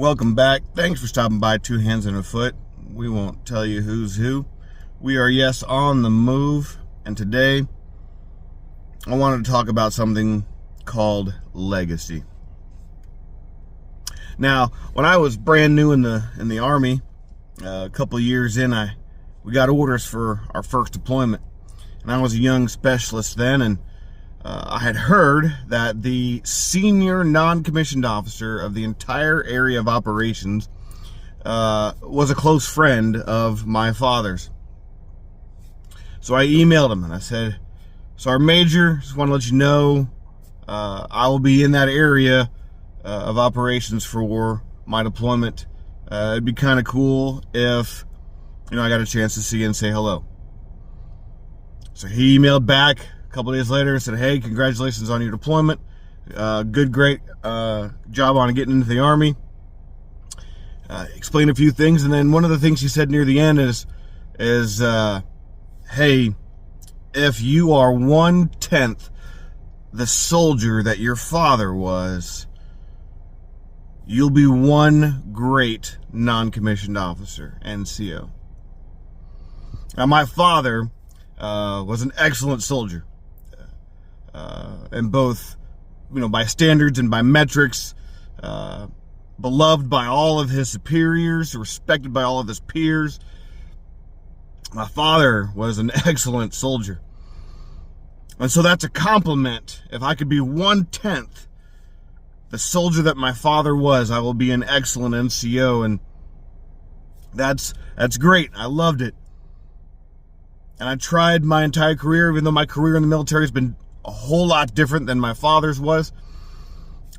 Welcome back. Thanks for stopping by Two Hands and a Foot. We won't tell you who's who. We are, yes, on the move. And today, I wanted to talk about something called legacy. Now, when I was brand new in the Army, a couple years in, we got orders for our first deployment. And I was a young specialist then, and I had heard that the senior non-commissioned officer of the entire area of operations was a close friend of my father's. So I emailed him and I said, "Sergeant Major, just want to let you know I will be in that area of operations for my deployment. It'd be kind of cool if, I got a chance to see you and say hello." So he emailed back a couple days later and said, "Hey, congratulations on your deployment. Great job on getting into the Army." Explained a few things, and then one of the things he said near the end is hey, if you are 1/10 the soldier that your father was, you'll be one great non-commissioned officer, NCO. Now, my father was an excellent soldier, and both, by standards and by metrics, beloved by all of his superiors, respected by all of his peers. My father was an excellent soldier. And so that's a compliment. If I could be 1/10 the soldier that my father was, I will be an excellent NCO. And that's great. I loved it. And I tried my entire career, even though my career in the military has been a whole lot different than my father's was.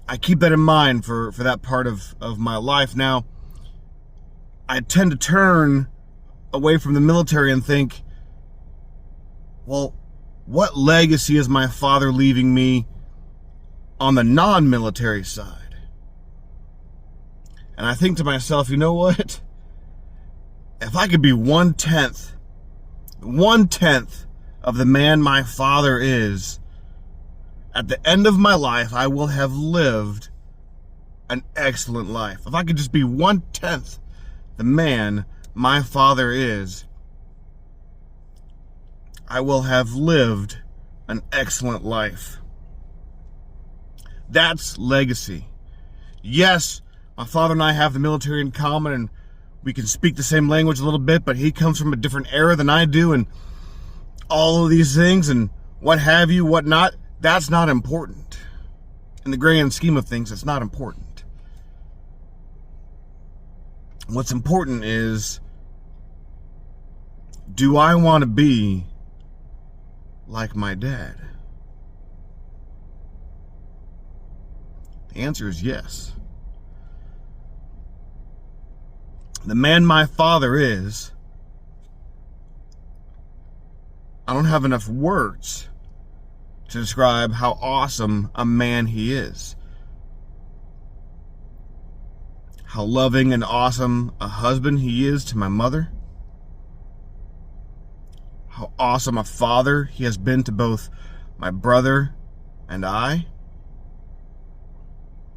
I keep that in mind for that part of my life. Now, I tend to turn away from the military and think, well, what legacy is my father leaving me on the non-military side? And I think to myself, you know what? If I could be 1/10 of the man my father is, at the end of my life, I will have lived an excellent life. If I could just be 1/10 the man my father is, I will have lived an excellent life. That's legacy. Yes, my father and I have the military in common, and we can speak the same language a little bit, but he comes from a different era than I do, and all of these things, and what have you, what not, that's not important. In the grand scheme of things, it's not important. What's important is, do I want to be like my dad? The answer is yes. The man my father is, I don't have enough words to describe how awesome a man he is. How loving and awesome a husband he is to my mother. How awesome a father he has been to both my brother and I.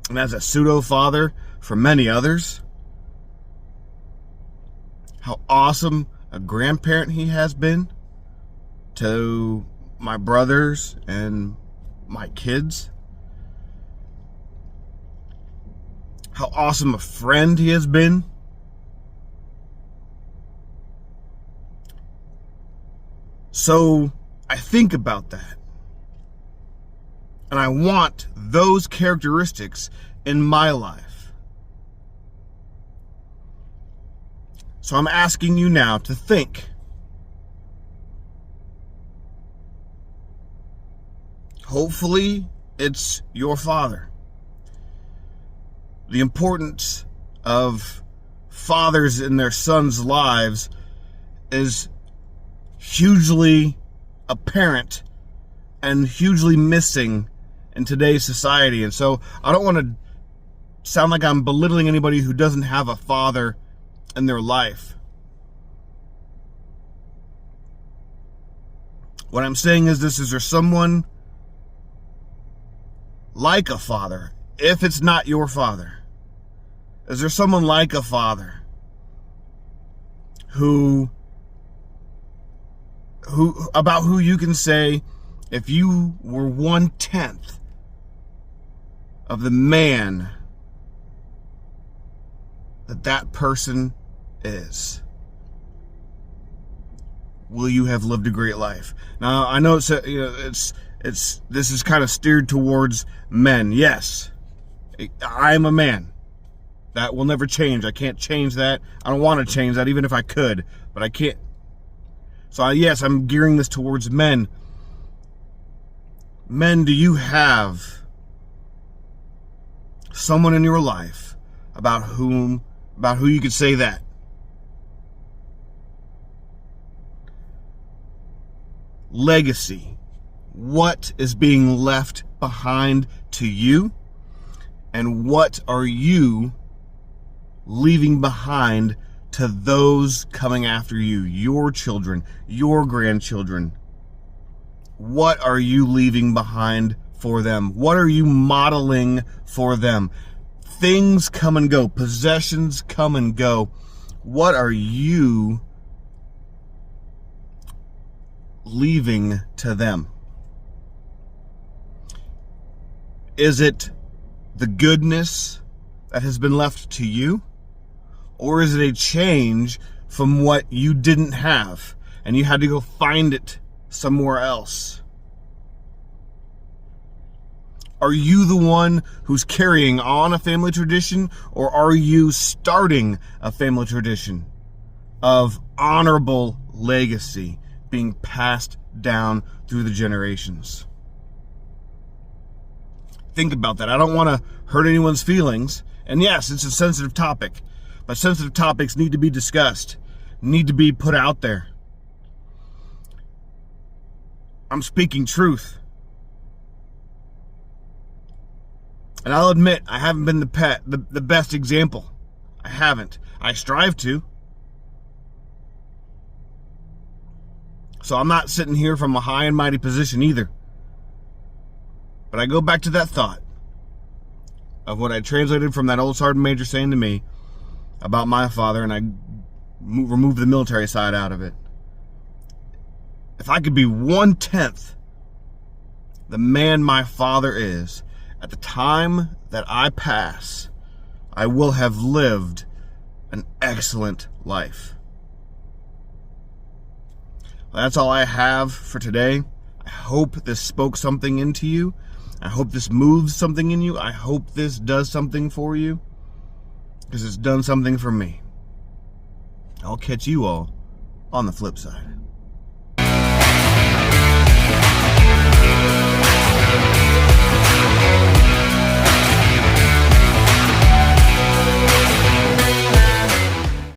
And as a pseudo-father for many others. How awesome a grandparent he has been to my brothers and my kids. How awesome a friend he has been. So I think about that. And I want those characteristics in my life. So I'm asking you now to think. Hopefully, it's your father. The importance of fathers in their sons' lives is hugely apparent and hugely missing in today's society. And so I don't want to sound like I'm belittling anybody who doesn't have a father in their life. What I'm saying is this: is there someone like a father, if it's not your father, Is there someone like a father who about who you can say, if you were 1/10 of the man that person is, will you have lived a great life? Now, I know this is kind of steered towards men. Yes, I'm a man. That will never change. I can't change that. I don't want to change that, even if I could, but I can't. So yes, I'm gearing this towards men. Men, do you have someone in your life about who you could say that? Legacy. What is being left behind to you? And what are you leaving behind to those coming after you, your children, your grandchildren? What are you leaving behind for them? What are you modeling for them? Things come and go. Possessions come and go. What are you leaving to them? Is it the goodness that has been left to you? Or is it a change from what you didn't have and you had to go find it somewhere else? Are you the one who's carrying on a family tradition, or are you starting a family tradition of honorable legacy being passed down through the generations? Think about that. I don't want to hurt anyone's feelings. And yes, it's a sensitive topic, but sensitive topics need to be discussed, need to be put out there. I'm speaking truth. And I'll admit, I haven't been the best example. I haven't. I strive to. So I'm not sitting here from a high and mighty position either. But I go back to that thought of what I translated from that old sergeant major saying to me about my father, and I removed the military side out of it. If I could be 1/10 the man my father is, at the time that I pass, I will have lived an excellent life. Well, that's all I have for today. I hope this spoke something into you. I hope this moves something in you. I hope this does something for you, because it's done something for me. I'll catch you all on the flip side.